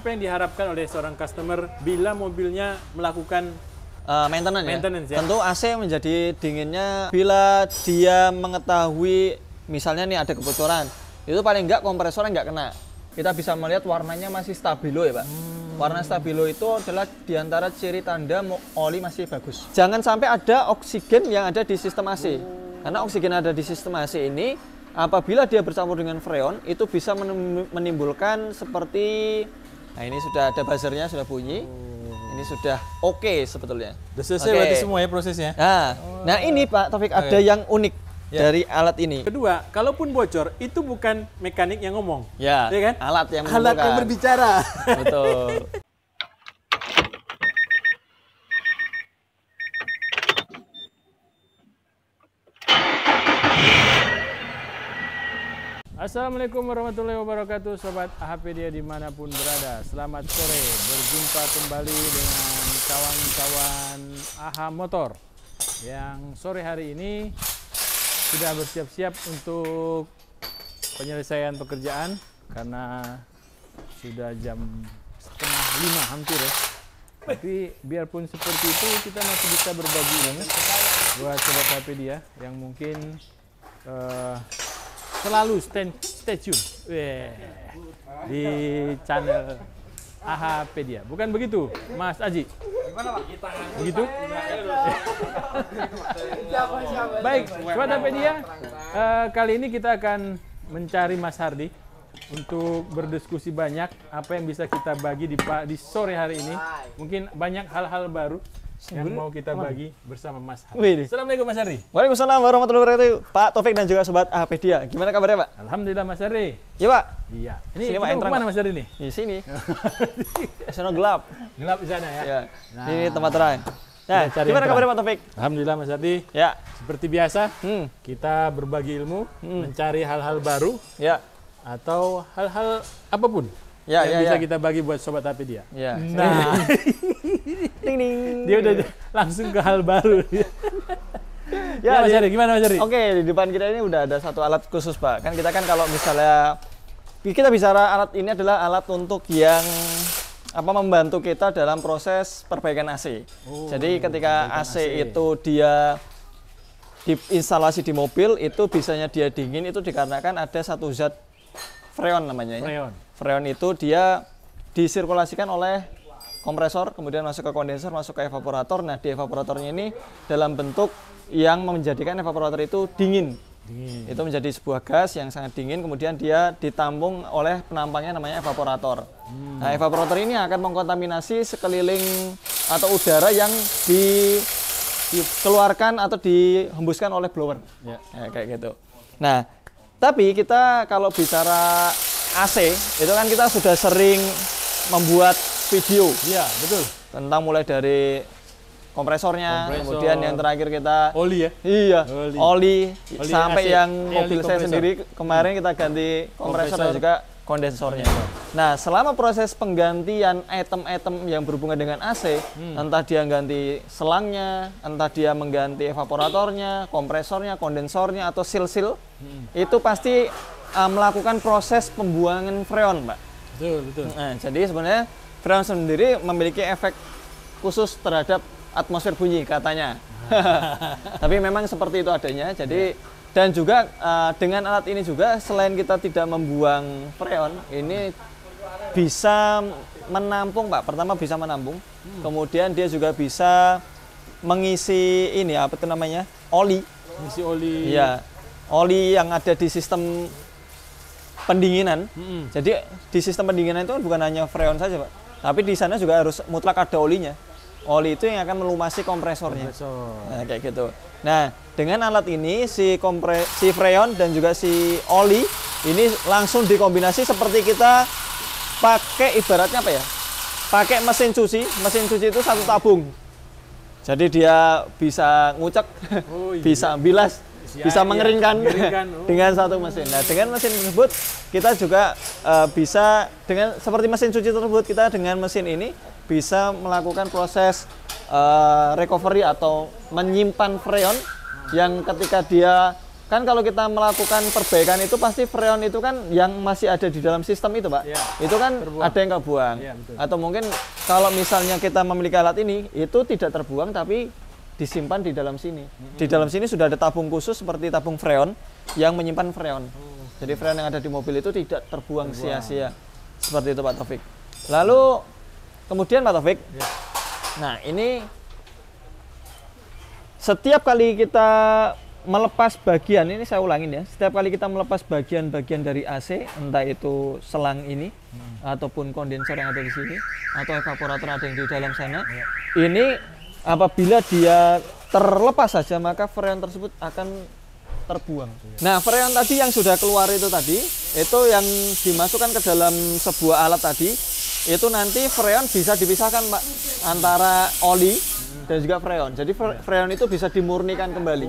Apa yang diharapkan oleh seorang customer bila mobilnya melakukan maintenance ya? Tentu AC menjadi dinginnya bila dia mengetahui misalnya nih ada kebocoran, itu paling enggak kompresornya nggak kena. Kita bisa melihat warnanya masih stabilo ya Pak. Warna stabilo itu adalah diantara ciri tanda oli masih bagus. Jangan sampai ada oksigen yang ada di sistem AC. Karena oksigen ada di sistem AC ini, apabila dia bercampur dengan freon, itu bisa menimbulkan seperti, nah ini sudah ada buzzernya, sudah bunyi. Ini sudah oke sebetulnya. Sudah selesai berarti semua ya prosesnya? Nah ini Pak Taufik, ada yang unik dari alat ini. Kedua, kalaupun bocor, itu bukan mekanik yang ngomong. Ya kan? Alat yang berbicara. Betul. Assalamualaikum warahmatullahi wabarakatuh, Sobat AHPedia dimanapun berada. Selamat sore, berjumpa kembali dengan kawan-kawan AHA Motor yang sore hari ini sudah bersiap-siap untuk penyelesaian pekerjaan karena sudah jam 4:30 hampir ya. Tapi biarpun seperti itu, kita masih bisa berbagi ilmu buat Sobat AHPedia yang mungkin selalu stay tune di channel AHPedia. Bukan begitu, Mas Aji? Begitu? Baik, Sobat AHPedia, kali ini kita akan mencari Mas Hardi untuk berdiskusi banyak apa yang bisa kita bagi di sore hari ini. Mungkin banyak hal-hal baru yang mau kita bagi bersama Mas Hardi. Assalamualaikum Mas Hardi. Waalaikumsalam warahmatullahi wabarakatuh. Pak Taufik dan juga Sobat AHPedia. Gimana kabarnya Pak? Alhamdulillah Mas Hardi. Iya Pak. Iya. Ini sini, kita kemana Mas Hardi nih? Di sini. Sana gelap. Gelap di sana ya? Ya. Nah, ini tempat terang. Nah, gimana kabarnya Pak Taufik? Alhamdulillah Mas Hardi. Ya. Seperti biasa, kita berbagi ilmu, mencari hal-hal baru, ya, atau hal-hal apapun yang bisa kita bagi buat Sobat AHPedia. Ya. Nah, ding ding. Dia udah langsung ke hal baru. Ya, Mas Hardi, gimana Mas Hardi? Oke, di depan kita ini udah ada satu alat khusus Pak. Kan kita kan kalau misalnya kita bicara alat ini adalah alat untuk yang membantu kita dalam proses perbaikan AC. Jadi ketika AC itu dia diinstalasi di mobil, itu bisanya dia dingin itu dikarenakan ada satu zat freon namanya. Freon itu dia disirkulasikan oleh kompresor, kemudian masuk ke kondensor, masuk ke evaporator. Nah, di evaporatornya ini dalam bentuk yang menjadikan evaporator itu dingin. Itu menjadi sebuah gas yang sangat dingin, kemudian dia ditampung oleh penampangnya namanya evaporator. Nah, evaporator ini akan mengkontaminasi sekeliling atau udara yang dikeluarkan atau dihembuskan oleh blower. Ya, kayak gitu. Nah, tapi kita kalau bicara AC, itu kan kita sudah sering membuat video. Iya, betul. Tentang mulai dari kompresornya, kemudian yang terakhir kita oli ya? Iya, oli sampai AC, yang mobil saya kompresor. sendiri kemarin kita ganti kompresor dan juga kondensornya. Nah, selama proses penggantian item-item yang berhubungan dengan AC, entah dia ganti selangnya, entah dia mengganti evaporatornya, kompresornya, kondensornya, atau seal-seal, itu pasti melakukan proses pembuangan freon, Pak. Betul. Nah, jadi sebenarnya freon sendiri memiliki efek khusus terhadap atmosfer bunyi katanya. Tapi memang seperti itu adanya. Jadi dan juga dengan alat ini juga selain kita tidak membuang freon, ini bisa menampung, Pak. Pertama bisa menampung. Kemudian dia juga bisa mengisi ini oli. Mengisi oli. Iya. Oli yang ada di sistem pendinginan. Jadi di sistem pendinginan itu kan bukan hanya freon saja, Pak. Tapi di sana juga harus mutlak ada olinya. Oli itu yang akan melumasi kompresornya. Nah, kayak gitu. Nah, dengan alat ini si freon dan juga si oli ini langsung dikombinasi seperti kita pakai ibaratnya apa ya? Pakai mesin cuci. Mesin cuci itu satu tabung. Jadi dia bisa ngucek, bisa bilas, bisa mengeringkan dengan satu mesin. Nah, dengan mesin tersebut kita juga bisa dengan seperti mesin cuci tersebut, kita dengan mesin ini bisa melakukan proses recovery atau menyimpan freon yang ketika dia kan kalau kita melakukan perbaikan itu pasti freon itu kan yang masih ada di dalam sistem itu, Pak. Ya, itu kan terbuang. ada yang kebuang. Ya, betul. Atau mungkin kalau misalnya kita memiliki alat ini, itu tidak terbuang tapi disimpan di dalam sini. Di dalam sini sudah ada tabung khusus seperti tabung freon yang menyimpan freon. Jadi freon yang ada di mobil itu tidak terbuang sia-sia. Seperti itu Pak Taufik. Lalu kemudian Pak Taufik, Ya. nah ini setiap kali kita melepas bagian, ini saya ulangin ya, setiap kali kita melepas bagian-bagian dari AC, entah itu selang ini ataupun kondensor yang ada di sini atau evaporator ada yang di dalam sana, ini apabila dia terlepas saja maka freon tersebut akan terbuang. Nah, freon tadi yang sudah keluar itu tadi, itu yang dimasukkan ke dalam sebuah alat tadi, itu nanti freon bisa dipisahkan Pak antara oli dan juga freon. Jadi freon itu bisa dimurnikan kembali.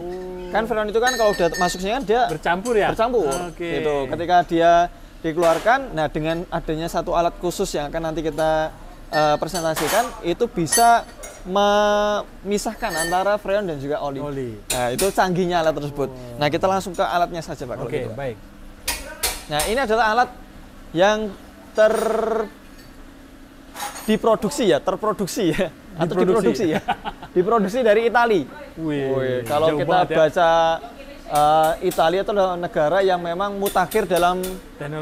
Kan freon itu kan kalau udah masuknya kan dia Bercampur ya? bercampur. Oke. Gitu. Ketika dia dikeluarkan, nah dengan adanya satu alat khusus yang akan nanti kita presentasikan, itu bisa memisahkan antara freon dan juga oli. Nah, itu canggihnya alat tersebut. Nah, kita langsung ke alatnya saja Pak. Oke, gitu, Pak. baik. Nah, ini adalah alat yang terproduksi ya, atau diproduksi ya. Diproduksi dari Italia. Wih, kalau jauh kita banget ya. baca Italia itu adalah negara yang memang mutakhir dalam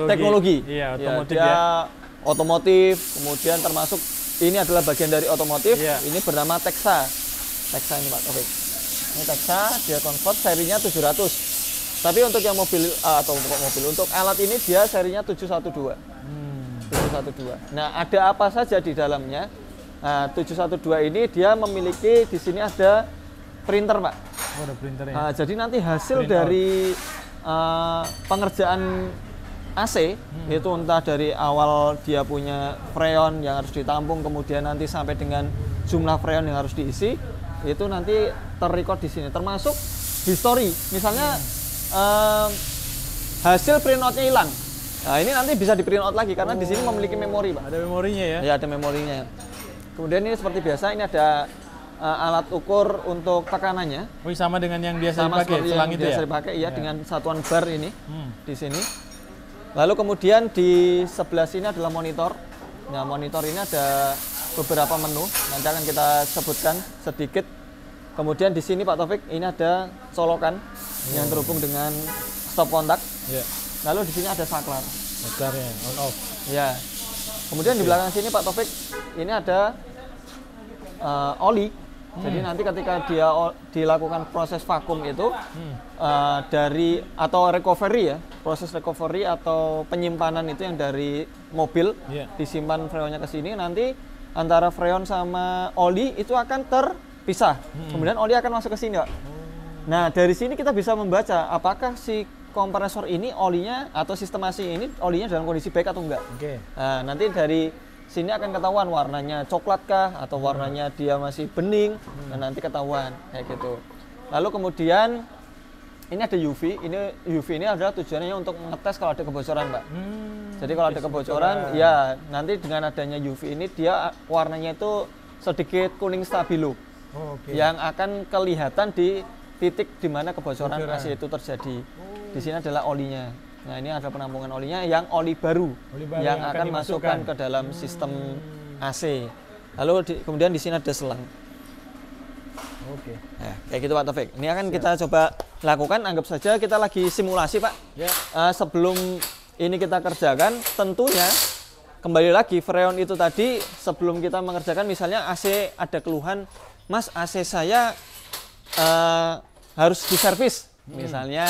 teknologi. Iya, otomotif dia ya. otomotif, kemudian termasuk ini adalah bagian dari otomotif. Iya. Ini bernama Texa. Texa ini Pak Taufik. Ini Texa, dia convert serinya 700. Tapi untuk yang mobil atau mobil untuk alat ini dia serinya 712. 712. Nah, ada apa saja di dalamnya? Nah, 712 ini dia memiliki di sini ada printer, Pak. Oh, ada printernya. Jadi nanti hasil Print dari pengerjaan AC itu entah dari awal dia punya freon yang harus ditampung, kemudian nanti sampai dengan jumlah freon yang harus diisi, itu nanti terrecord di sini. Termasuk history, misalnya hasil printoutnya hilang. Nah, ini nanti bisa di print out lagi karena di sini memiliki memori, Pak. Ada memorinya ya? Ya, ada memorinya. Kemudian ini seperti biasa, ini ada alat ukur untuk tekanannya. Oh, sama dengan yang biasa Sama dipakai, seperti selang yang itu biasa ya? dipakai, ya, dengan satuan bar ini di sini. Lalu kemudian di sebelah sini adalah monitor. Nah, monitor ini ada beberapa menu, nanti akan kita sebutkan sedikit. Kemudian di sini Pak Taufik, ini ada colokan yang terhubung dengan stop kontak. Iya. Lalu di sini ada saklar. Saklarnya on off. Ya. Kemudian di belakang sini Pak Taufik, ini ada oli. Jadi nanti ketika dia dilakukan proses vakum itu dari atau recovery ya, proses recovery atau penyimpanan itu yang dari mobil disimpan freonnya ke sini, nanti antara freon sama oli itu akan terpisah. Kemudian oli akan masuk ke sini, Pak. Nah, dari sini kita bisa membaca apakah si kompresor ini olinya atau sistem AC ini olinya dalam kondisi baik atau enggak. Nah, nanti dari sini akan ketahuan warnanya coklat kah atau warnanya dia masih bening, dan nanti ketahuan kayak gitu. Lalu kemudian ini ada UV. UV ini adalah tujuannya untuk mengetes kalau ada kebocoran, Pak. Jadi kalau ada kebocoran, ya nanti dengan adanya UV ini dia warnanya itu sedikit kuning stabilo, yang akan kelihatan di titik di mana kebocoran AC itu terjadi. Di sini adalah olinya. Nah, ini ada penampungan olinya yang oli baru yang akan masukkan ke dalam sistem AC. Lalu kemudian di sini ada selang. Nah, kayak gitu Pak Taufik. Ini akan kita coba lakukan. Anggap saja kita lagi simulasi, Pak. Sebelum ini kita kerjakan, tentunya kembali lagi freon itu tadi sebelum kita mengerjakan, misalnya AC ada keluhan, Mas, AC saya harus diservis. Misalnya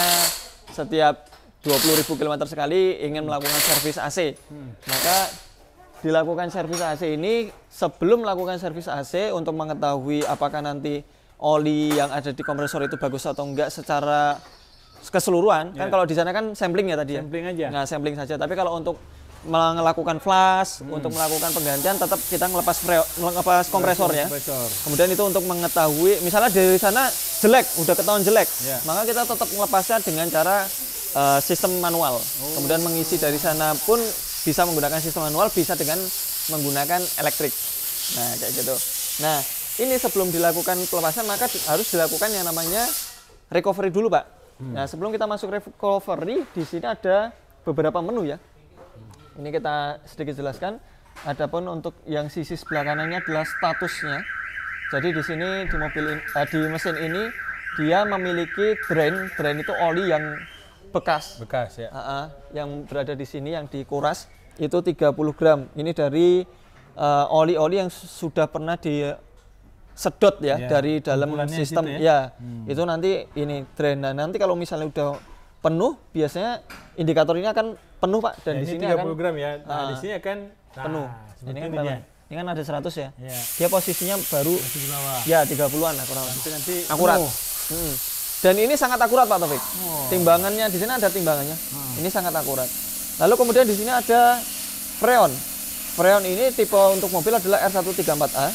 setiap 20.000 km sekali ingin melakukan servis AC, maka dilakukan servis AC ini. Sebelum melakukan servis AC untuk mengetahui apakah nanti oli yang ada di kompresor itu bagus atau enggak secara keseluruhan, kan kalau di sana kan sampling ya tadi, sampling aja. Nah, sampling saja. Tapi kalau untuk melakukan flash, untuk melakukan penggantian, tetap kita ngelepas kompresornya. Kemudian itu untuk mengetahui, misalnya dari sana jelek, udah ketahuan jelek, maka kita tetap melepasnya dengan cara sistem manual. Kemudian mengisi dari sana pun bisa menggunakan sistem manual, bisa dengan menggunakan elektrik. Nah, kayak gitu. Nah, ini sebelum dilakukan pelepasan maka harus dilakukan yang namanya recovery dulu, Pak. Nah, sebelum kita masuk recovery, di sini ada beberapa menu ya. Ini kita sedikit jelaskan. Adapun untuk yang sisi sebelah kanannya adalah statusnya. Jadi di sini di di mesin ini dia memiliki drain. Drain itu oli yang bekas Bekas ya. yang berada di sini yang dikuras itu 30 gram. Ini dari oli-oli yang sudah pernah disedot ya, dari dalam sistem gitu ya. Itu nanti ini drain. Nah, nanti kalau misalnya udah penuh, biasanya indikator ini akan penuh Pak, dan Ya, di ini sini 30 akan gram ya. Nah, di sini akan penuh. Ini kan berapa? Ini kan ada 100 ya. Ya. Dia posisinya baru Masih di bawah. ya 30-an lah kurang lebih. Nanti Akurat. penuh. Dan ini sangat akurat Pak Taufik. Oh. Timbangannya di sini ada timbangannya. Ini sangat akurat. Lalu kemudian di sini ada freon. Freon ini tipe untuk mobil adalah R134A.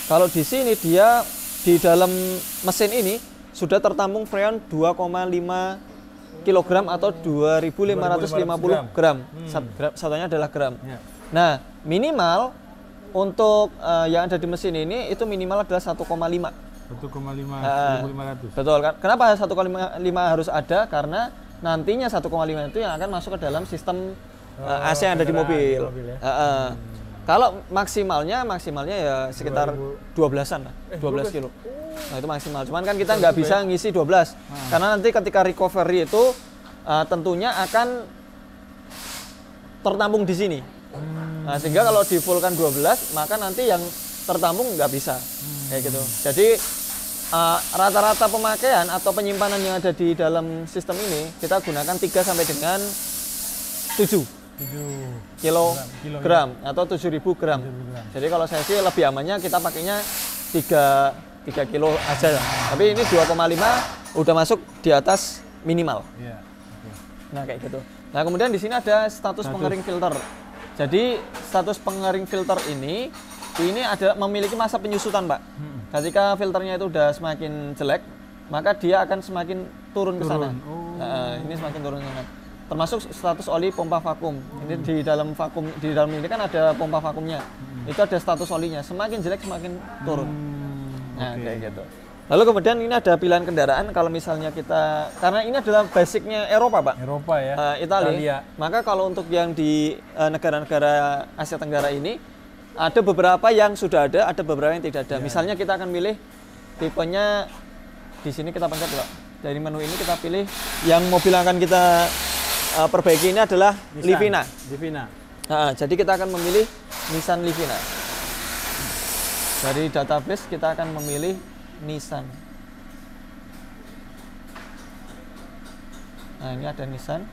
Kalau di sini dia di dalam mesin ini sudah tertampung freon 2,5 kg atau 2.550 gram. Satunya adalah gram. Ya. Nah, minimal untuk yang ada di mesin ini itu minimal adalah 1,5. 1,5 Betul kan? Kenapa 1,5 harus ada? Karena nantinya 1,5 itu yang akan masuk ke dalam sistem AC yang ada di mobil. Ya. Kalau maksimalnya ya sekitar 12-an lah, 12 kilo. Nah, itu maksimal. Cuman kan kita nggak bisa ngisi 12. Karena nanti ketika recovery itu tentunya akan tertampung di sini. Nah, sehingga kalau di fullkan 12, maka nanti yang tertampung nggak bisa. Kayak gitu. Jadi rata-rata pemakaian atau penyimpanan yang ada di dalam sistem ini kita gunakan 3 sampai dengan 7 kilogram atau 7.000 gram. Jadi kalau saya sih lebih amannya kita pakainya 3 kilo aja. Tapi ini 2,5 udah masuk di atas minimal. Nah, kayak gitu. Nah, kemudian di sini ada status pengering filter. Jadi status pengering filter ini ada memiliki masa penyusutan, Pak. Ketika filternya itu udah semakin jelek, maka dia akan semakin turun ke sana. Nah, ini semakin turun ke sana. Termasuk status oli pompa vakum. Ini di dalam ini kan ada pompa vakumnya. Itu ada status olinya. Semakin jelek semakin turun. Nah, kayak gitu. Lalu kemudian ini ada pilihan kendaraan. Kalau misalnya kita, karena ini adalah basicnya Eropa, Pak. Eropa ya. Italia. Maka kalau untuk yang di negara-negara Asia Tenggara ini ada beberapa yang sudah ada beberapa yang tidak ada. Misalnya kita akan pilih tipenya di sini kita pencet, Pak. Dari menu ini kita pilih yang mobil yang akan kita perbaiki ini adalah Livina. Nah, jadi kita akan memilih Nissan Livina. Dari database kita akan memilih Nissan. Nah, ini ada Nissan.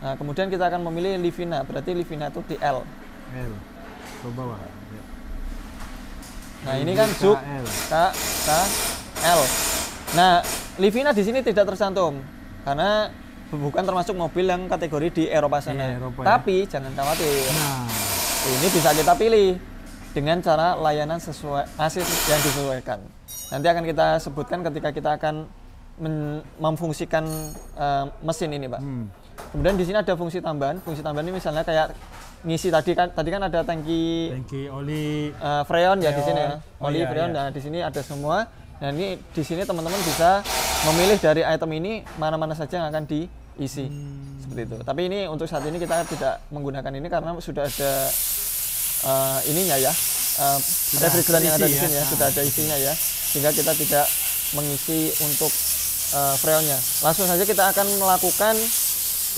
Nah, kemudian kita akan memilih Livina. Berarti Livina itu di L. Ke bawah. Nah, ini kan Zug L. Nah, Livina di sini tidak tercantum karena bukan termasuk mobil yang kategori di Eropa sana. Tapi jangan khawatir. Ini bisa kita pilih dengan cara layanan sesuai AC yang disesuaikan. Nanti akan kita sebutkan ketika kita akan memfungsikan mesin ini, Pak. Kemudian di sini ada fungsi tambahan. Fungsi tambahan ini misalnya kayak ngisi tadi kan ada tangki oli freon ya di sini ya. Oli freon. Nah, di sini ada semua. Nah, ini di sini teman-teman bisa memilih dari item ini mana-mana saja yang akan diisi. Seperti itu. Tapi ini untuk saat ini kita tidak menggunakan ini karena sudah ada ininya ya. Refrigeran yang ada di sini ya, sudah ada isinya ya. Sehingga kita tidak mengisi untuk freonnya. Langsung saja kita akan melakukan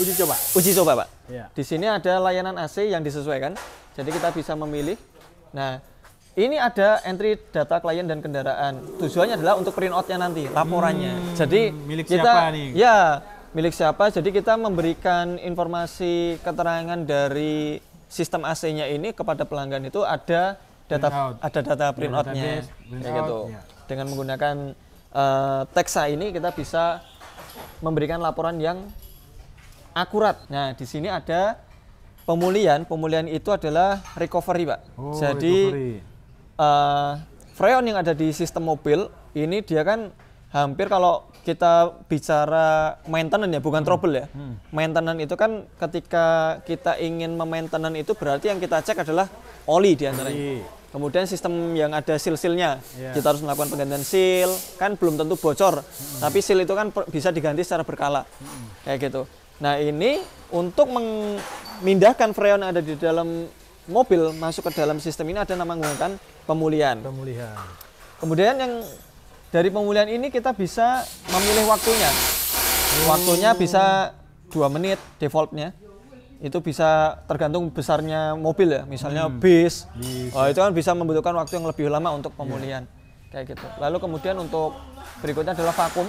uji coba, Pak. Di sini ada layanan AC yang disesuaikan. Jadi kita bisa memilih. Nah, ini ada entry data klien dan kendaraan. Tujuannya adalah untuk print out-nya nanti, laporannya. Jadi milik kita siapa nih? Ya, milik siapa. Jadi kita memberikan informasi keterangan dari sistem AC-nya ini kepada pelanggan itu ada data print out-nya. Kayak gitu. Dengan menggunakan Texa ini kita bisa memberikan laporan yang akurat. Nah, di sini ada pemulihan. Pemulihan itu adalah recovery, Pak. Jadi freon yang ada di sistem mobil ini dia kan hampir kalau kita bicara maintenance ya, bukan trouble ya. Maintenance itu kan ketika kita ingin memaintenance itu berarti yang kita cek adalah oli di antaranya. Kemudian sistem yang ada seal-sealnya, Iya. kita harus melakukan penggantian seal, kan belum tentu bocor, tapi seal itu kan bisa diganti secara berkala, kayak gitu. Nah ini untuk memindahkan freon yang ada di dalam mobil masuk ke dalam sistem ini ada nama menggunakan pemulihan. Pemulihan. Kemudian yang dari pemulihan ini kita bisa memilih waktunya. Waktunya bisa 2 menit defaultnya. Itu bisa tergantung besarnya mobil ya, misalnya bis. Itu kan bisa membutuhkan waktu yang lebih lama untuk pemulihan. Kayak gitu. Lalu kemudian untuk berikutnya adalah vakum.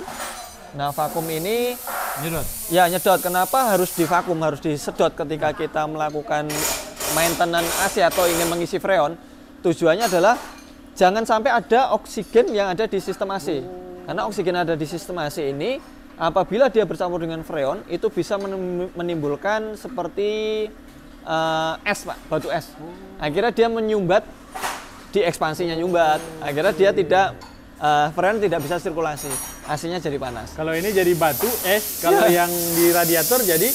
Nah, vakum ini Nyedot. ya nyedot. Kenapa harus divakum, harus disedot ketika kita melakukan maintenance AC atau ingin mengisi freon? Tujuannya adalah jangan sampai ada oksigen yang ada di sistem AC. Karena oksigen yang ada di sistem AC ini apabila dia bercampur dengan freon itu bisa menimbulkan seperti es, Pak, batu es. Akhirnya dia menyumbat, di ekspansinya nyumbat. Akhirnya dia tidak freon tidak bisa sirkulasi, AC-nya jadi panas. Kalau ini jadi batu, es. Kalau yang di radiator jadi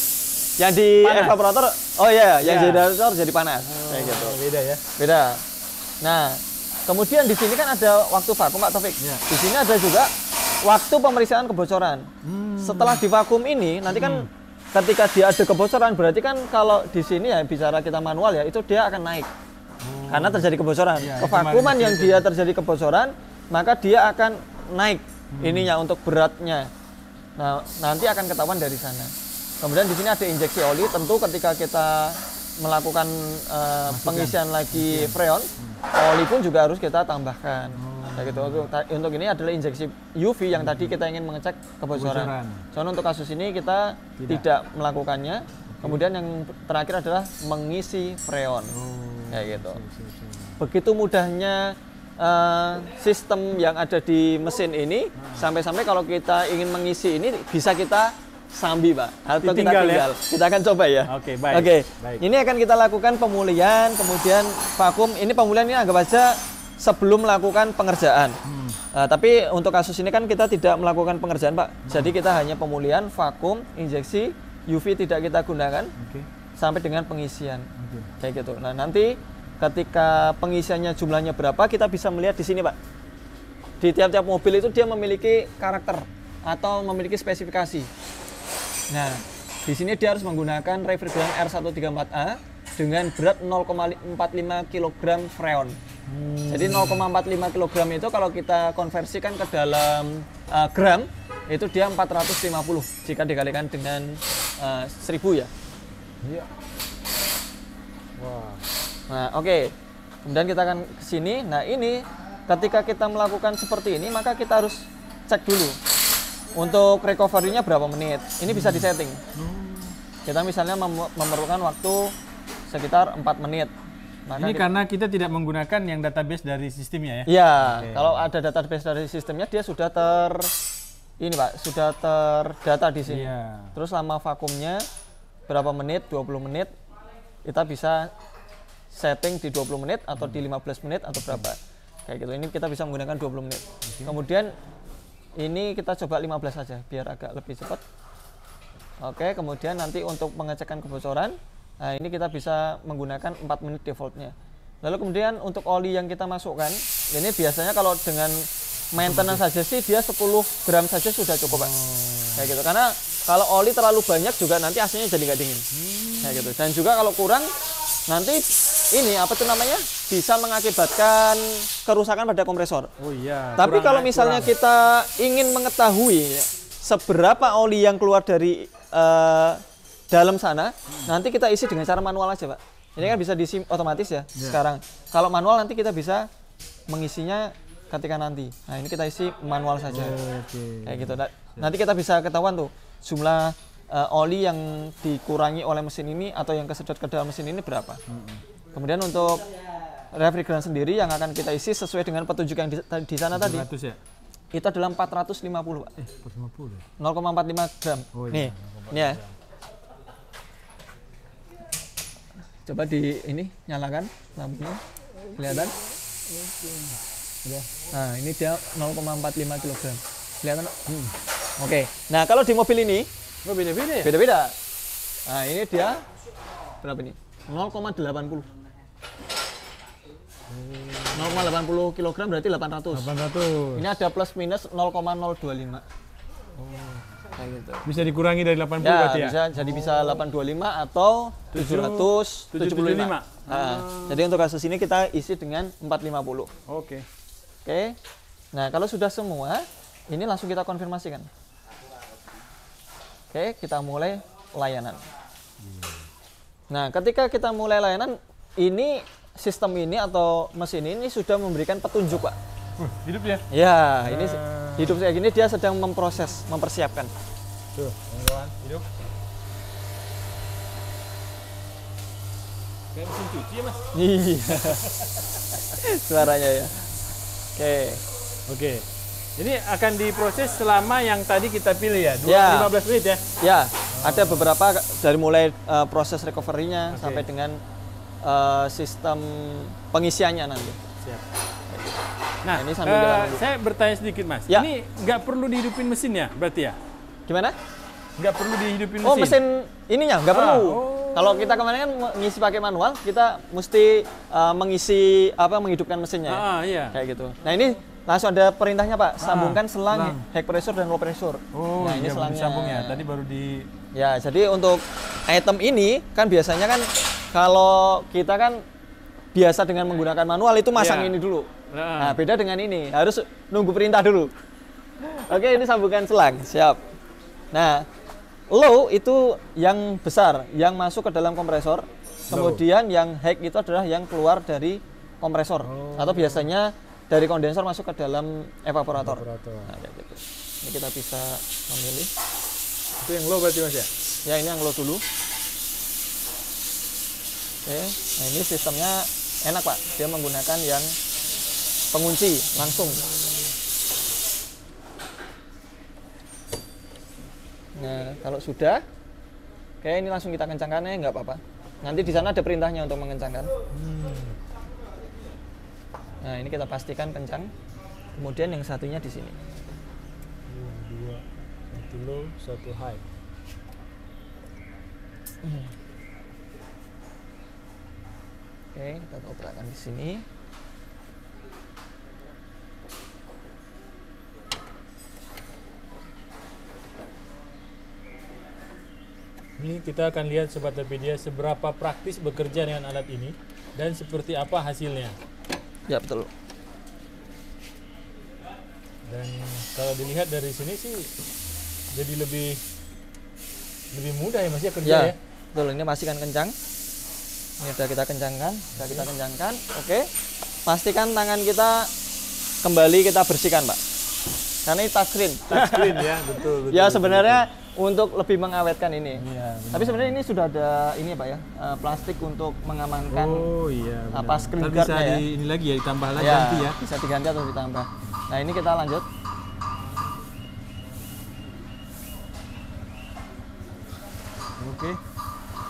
Yang di panas. evaporator, oh iya, yang Ya. di radiator jadi panas. Kayak gitu. Beda ya. Beda. Nah, kemudian di sini kan ada waktu vakum, Pak Taufik. Ya. Di sini ada juga waktu pemeriksaan kebocoran. Setelah divakum ini, nanti kan ketika dia ada kebocoran, berarti kan kalau di sini ya bicara kita manual ya, itu dia akan naik. Karena terjadi kebocoran. Ya, Kevakuman yang dia terjadi kebocoran, maka dia akan naik ininya untuk beratnya. Nah, nanti akan ketahuan dari sana. Kemudian di sini ada injeksi oli. Tentu ketika kita melakukan pengisian lagi freon, oli pun juga harus kita tambahkan. Kayak gitu. Untuk ini adalah injeksi UV yang tadi kita ingin mengecek kebocoran. Soalnya untuk kasus ini kita tidak melakukannya. Kemudian yang terakhir adalah mengisi freon. Kayak gitu. Begitu mudahnya sistem yang ada di mesin ini, sampai-sampai kalau kita ingin mengisi ini bisa kita sambi, Pak, atau kita Ditinggal, tinggal. Kita akan coba ya. Oke, baik. Oke. Baik. Ini akan kita lakukan pemulihan, kemudian vakum. Ini pemulihan ini anggap aja sebelum melakukan pengerjaan. Tapi untuk kasus ini kan kita tidak melakukan pengerjaan, Pak. Jadi kita hanya pemulihan, vakum, injeksi, UV tidak kita gunakan sampai dengan pengisian. Kayak gitu. Nah, nanti ketika pengisiannya jumlahnya berapa, kita bisa melihat di sini, Pak. Di tiap-tiap mobil itu dia memiliki karakter atau memiliki spesifikasi. Nah, di sini dia harus menggunakan refrigeran R134A dengan berat 0,45 kg freon. Jadi 0,45 kg itu kalau kita konversikan ke dalam gram, itu dia 450 jika dikalikan dengan 1000 ya. Iya. Wah. Nah, oke. Kemudian kita akan ke sini. Nah, ini ketika kita melakukan seperti ini, maka kita harus cek dulu. Untuk recovery-nya berapa menit? Ini bisa disetting. Kita misalnya memerlukan waktu sekitar 4 menit. Maka Ini karena kita tidak menggunakan yang database dari sistemnya ya? Iya, Oke. kalau ada database dari sistemnya dia sudah ini Pak, sudah terdata di sini. Iya. Terus lama vakumnya berapa menit? 20 menit. Kita bisa setting di 20 menit atau di 15 menit atau berapa. Kayak gitu. Ini kita bisa menggunakan 20 menit. Kemudian ini kita coba 15 saja biar agak lebih cepat. Oke, kemudian nanti untuk pengecekan kebocoran, nah ini kita bisa menggunakan 4 menit defaultnya. Lalu kemudian untuk oli yang kita masukkan, ini biasanya kalau dengan maintenance saja sih dia 10 gram saja sudah cukup, Pak. Kayak gitu. Karena kalau oli terlalu banyak juga nanti AC-nya jadi nggak dingin. Kayak gitu. Dan juga kalau kurang nanti ini apa tuh namanya bisa mengakibatkan kerusakan pada kompresor. Oh iya. Tapi kalau misalnya kurang. kita ingin mengetahui seberapa oli yang keluar dari dalam sana, nanti kita isi dengan cara manual aja, Pak. Ini kan bisa diisi otomatis ya sekarang. Kalau manual nanti kita bisa mengisinya ketika nanti. Nah, ini kita isi manual saja. Kayak gitu. Nanti kita bisa ketahuan tuh jumlah oli yang dikurangi oleh mesin ini atau yang kesedot ke dalam mesin ini berapa. Kemudian untuk refrigeran sendiri yang akan kita isi sesuai dengan petunjuk yang di sana tadi. 700 ya? Itu adalah 450, Pak. 450. 0,45 gram. Oh, Nih, ini ya. Coba di ini nyalakan lampunya. Kelihatan? Nah, ini dia 0,45 kg. Kelihatan? Oke. Nah, kalau di mobil ini Oh, beda-beda ya? beda-beda. Nah, ini dia berapa ini? 0,80. 0,80 kg berarti 800. 800. Ini ada plus minus 0,025. Kayak gitu. Bisa dikurangi dari 80 Ya, berarti ya? bisa jadi bisa 825 atau 775. Jadi untuk kasus ini kita isi dengan 450. Oke. Oke. Nah, kalau sudah semua, ini langsung kita konfirmasikan. Oke, kita mulai layanan. Nah, ketika kita mulai layanan, ini sistem ini atau mesin ini sudah memberikan petunjuk, Pak. Hidup ya? Ya, ini hidup kayak gini dia sedang memproses, mempersiapkan. Tuh, kawan-kawan, hidup. Kayak mesin cuci ya, Mas? Iya. Suaranya ya. Oke. Oke. Ini akan diproses selama yang tadi kita pilih ya, Ya. 15 menit ya? Ya, ada beberapa dari mulai proses recovery-nya sampai dengan sistem pengisiannya nanti. Siap. Nah, ini sambil kita nunggu. saya bertanya sedikit, Mas. Ya. Ini nggak perlu dihidupin mesin ya, berarti ya? Gimana? Nggak perlu dihidupin mesin? Oh, mesin ininya nggak perlu. Oh. Kalau kita kemarin kan ngisi pakai manual, kita mesti mengisi menghidupkan mesinnya. Ya. Iya. Kayak gitu. Nah, ini langsung ada perintahnya, Pak. Sambungkan selang high pressure dan low pressure. Oh, nah, ini iya, selangnya. disambung ya. Tadi baru di... Ya, jadi untuk item ini kan biasanya kan kalau kita kan biasa dengan menggunakan manual itu masang Iya. ini dulu. Nah, beda dengan ini, harus nunggu perintah dulu. Oke, ini sambungan selang, siap. Nah, low itu yang besar, yang masuk ke dalam kompresor. Kemudian yang high itu adalah yang keluar dari kompresor. Atau biasanya dari kondensor masuk ke dalam evaporator. Nah, kayak gitu. Ini kita bisa memilih. Itu yang low berarti, Mas ya? Ya, ini yang low dulu. Oke, nah ini sistemnya enak, Pak. Dia menggunakan yang pengunci langsung. Nah, kalau sudah, oke, ini langsung kita kencangkan ya, nggak apa-apa. Nanti di sana ada perintahnya untuk mengencangkan. Nah, ini kita pastikan kencang. Kemudian yang satunya di sini. 2, 1 low, 1 high. Oke, kita letakkan di sini. Ini kita akan lihat Sobat Topedia seberapa praktis bekerja dengan alat ini dan seperti apa hasilnya. Ya, betul. Dan kalau dilihat dari sini sih jadi lebih mudah ya Mas ya kerja ya. Betul, ini pastikan kencang. Ini sudah kita kencangkan, Oke. Pastikan tangan kita kembali kita bersihkan, Pak. Karena ini touchscreen. Touchscreen ya, betul. Ya, sebenarnya untuk lebih mengawetkan ini. Iya, tapi sebenarnya ini sudah ada ini Pak ya, plastik untuk mengamankan screen guardnya ya. Ini lagi ya, ditambah lagi Ya, nanti ya. bisa diganti atau ditambah. Nah, ini kita lanjut. Oke.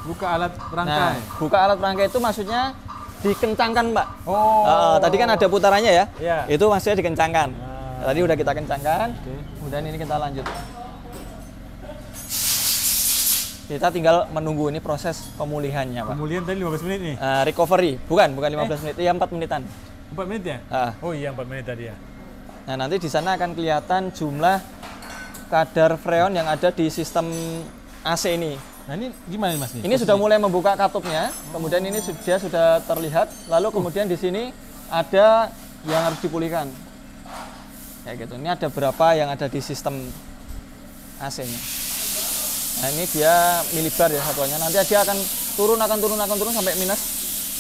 Buka alat perangkai. Nah, buka alat perangkai itu maksudnya dikencangkan, Pak. Oh. Tadi kan ada putarannya ya. Iya. Itu maksudnya dikencangkan. Tadi udah kita kencangkan. Kemudian ini kita lanjut. Kita tinggal menunggu ini proses pemulihannya, Pak. Pemulihan tadi 15 menit nih. Recovery, bukan 15 menit, ya 4 menitan. 4 menit ya? Oh iya, 4 menit tadi ya. Nah, nanti di sana akan kelihatan jumlah kadar freon yang ada di sistem AC ini. Nah, ini gimana Mas nih? Ini sudah mulai membuka katupnya, kemudian ini dia sudah terlihat, lalu kemudian di sini ada yang harus dipulihkan. Kayak gitu. Ini ada berapa yang ada di sistem AC-nya. Nah, ini dia milibar ya satuannya. Nanti dia akan turun sampai minus.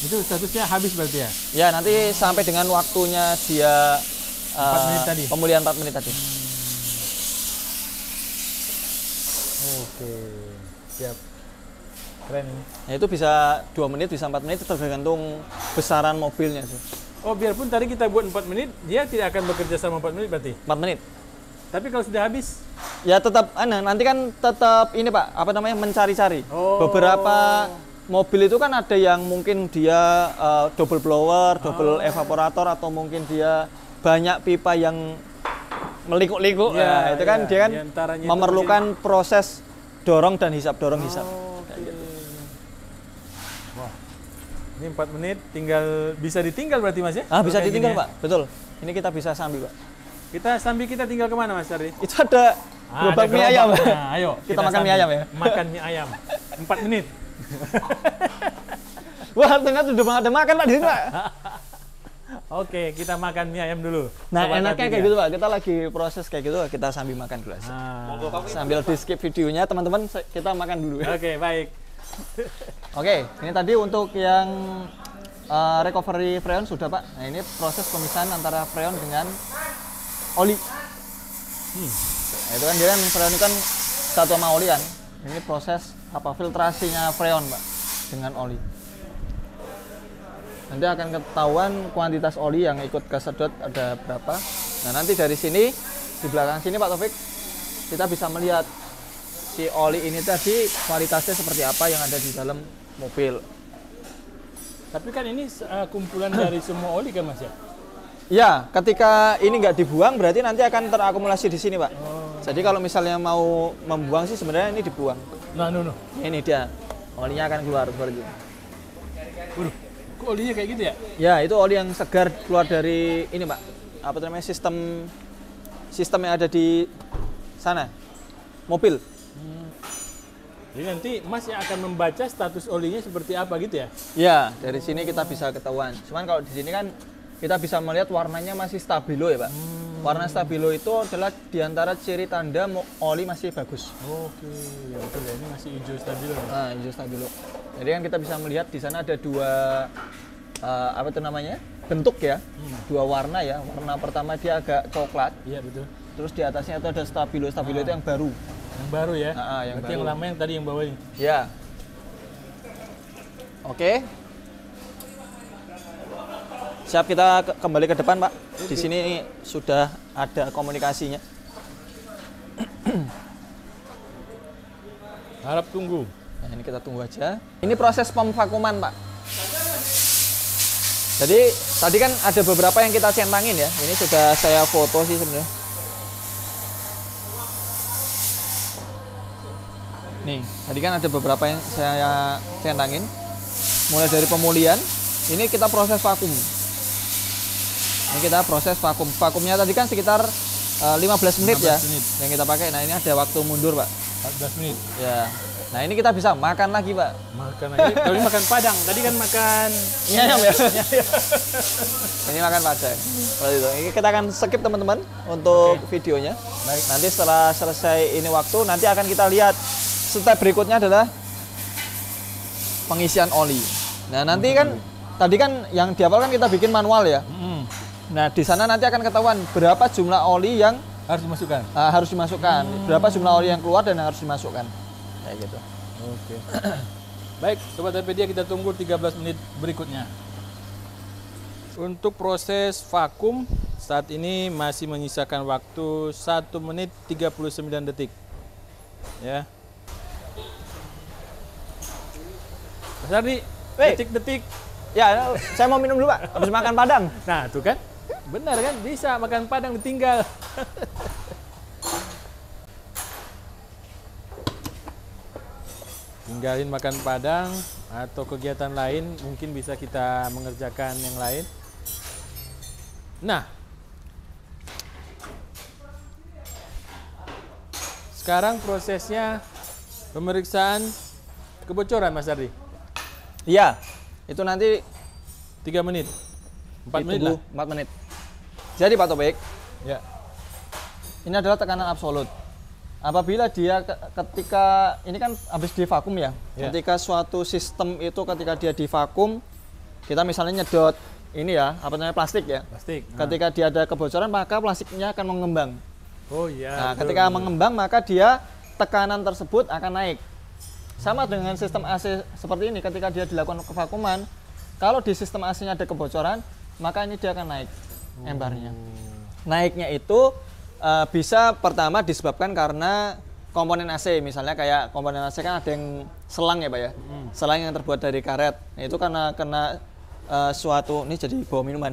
Itu statusnya habis berarti ya? Ya, nanti sampai dengan waktunya dia 4 menit tadi. Pemulihan 4 menit tadi. Oke. Siap. Keren. Nah, itu bisa 2 menit, bisa 4 menit, tergantung besaran mobilnya sih. Oh, biarpun tadi kita buat 4 menit, dia tidak akan bekerja selama 4 menit berarti? 4 menit. Tapi kalau sudah habis? Ya tetap, nanti kan tetap ini Pak, mencari-cari. Beberapa mobil itu kan ada yang mungkin dia double blower, double evaporator, atau mungkin dia banyak pipa yang melikuk-likuk. Ya, nah, itu kan dia kan memerlukan proses dorong dan hisap, dorong hisap. Wah. Ini 4 menit, tinggal bisa ditinggal berarti Mas ya? Bisa Kayak ditinggal gini ya? Pak, betul. Ini kita bisa sambil Pak. Kita tinggal kemana Mas Ardi? Itu ada gerobak mie ayam. Nah, ayo Kita makan mie ayam ya. Makan mie ayam. 4 menit. Wah, ternyata udah ada makan Pak di sini Pak. Oke, kita makan mie ayam dulu. Nah, Sobat enaknya Happy kayak Dia. gitu Pak. Kita lagi proses kayak gitu, kita sambil makan dulu aja. Nah, Sambil di skip videonya teman-teman, kita makan dulu. Oke, baik. Oke, ini tadi untuk yang recovery freon sudah Pak. Nah, ini proses pemisahan antara freon dengan oli. Nah, itu kan dia kan freon itu kan satu sama oli kan. Ini proses filtrasinya freon Pak dengan oli. Nanti akan ketahuan kuantitas oli yang ikut kesedot ada berapa. Nah, nanti dari sini di belakang sini Pak Taufik kita bisa melihat si oli ini tadi kualitasnya seperti apa yang ada di dalam mobil. Tapi kan ini kumpulan dari semua oli kan Mas ya? Ya, ketika ini nggak dibuang berarti nanti akan terakumulasi di sini Pak. Jadi kalau misalnya mau membuang sih sebenarnya ini dibuang. Nah, Ini dia, olinya akan keluar seperti itu. Waduh, kok olinya kayak gitu ya? Ya, itu oli yang segar keluar dari ini Pak. Apa namanya sistem yang ada di sana, mobil. Jadi nanti Mas yang akan membaca status olinya seperti apa gitu ya? Ya, dari sini kita bisa ketahuan. Cuman kalau di sini kan kita bisa melihat warnanya masih stabilo ya Pak. Warna stabilo itu adalah diantara ciri tanda oli masih bagus. Oke, ya betul ya, ini masih hijau stabilo. Nah, hijau stabilo. Jadi kan kita bisa melihat di sana ada dua apa itu namanya? Bentuk ya. Dua warna ya. Warna pertama dia agak coklat. Iya betul. Terus di atasnya itu ada stabilo. Stabilo itu yang baru. Yang baru ya? Yang berarti baru. yang lama yang tadi yang bawah ini? Ya. Oke. Siap, kita kembali ke depan Pak. Di sini sudah ada komunikasinya. Harap tunggu. Nah, ini kita tunggu aja. Ini proses pemvakuman Pak. Jadi tadi kan ada beberapa yang kita centangin ya. Ini sudah saya foto sih sebenarnya. Nih, tadi kan ada beberapa yang saya centangin. Mulai dari pemulihan, ini kita proses vakum. Ini kita proses vakum. Vakumnya tadi kan sekitar 15 menit 15 ya menit. yang kita pakai. Nah, ini ada waktu mundur Pak. 14 menit. Ya. Nah, ini kita bisa makan lagi Pak. Makan lagi. Kalau ini makan padang, tadi kan makan Mie ayam ya. Ini makan padang. Seperti itu. Ini kita akan skip teman-teman untuk videonya. Baik. Nanti setelah selesai ini waktu, nanti akan kita lihat step berikutnya adalah pengisian oli. Nah, nanti kan tadi kan yang di awal kan kita bikin manual ya. Nah, di sana nanti akan ketahuan berapa jumlah oli yang harus dimasukkan. berapa jumlah oli yang keluar dan yang harus dimasukkan. Kayak gitu. Oke. Baik, Sobat Happy, kita tunggu 13 menit berikutnya. Untuk proses vakum saat ini masih menyisakan waktu 1 menit 39 detik. Ya. Mas Ardi, detik-detik. Ya, saya mau minum dulu Pak. Habis makan padang. Nah, tuh kan. Benar kan? Bisa makan padang ditinggal. Tinggalin makan padang atau kegiatan lain, mungkin bisa kita mengerjakan yang lain. Nah, sekarang prosesnya pemeriksaan kebocoran Mas Ardi. Iya, itu nanti 3 menit. 4 menit lah. 4 menit. Jadi Pak Topik, Ya. ini adalah tekanan absolut. Apabila dia ketika ini kan habis divakum ya. Ya. Ketika suatu sistem itu ketika dia divakum, kita misalnya nyedot ini ya, apa namanya plastik ya. Plastik. Ketika dia ada kebocoran maka plastiknya akan mengembang. Oh iya. Nah, betul. ketika mengembang maka dia tekanan tersebut akan naik. Sama dengan sistem AC seperti ini, ketika dia dilakukan kevakuman, kalau di sistem AC-nya ada kebocoran, maka ini dia akan naik embarnya. Naiknya itu bisa pertama disebabkan karena komponen AC, misalnya kayak komponen AC kan ada yang selang ya Pak ya, selang yang terbuat dari karet. Nah, itu karena kena suatu, ini jadi bawa minuman.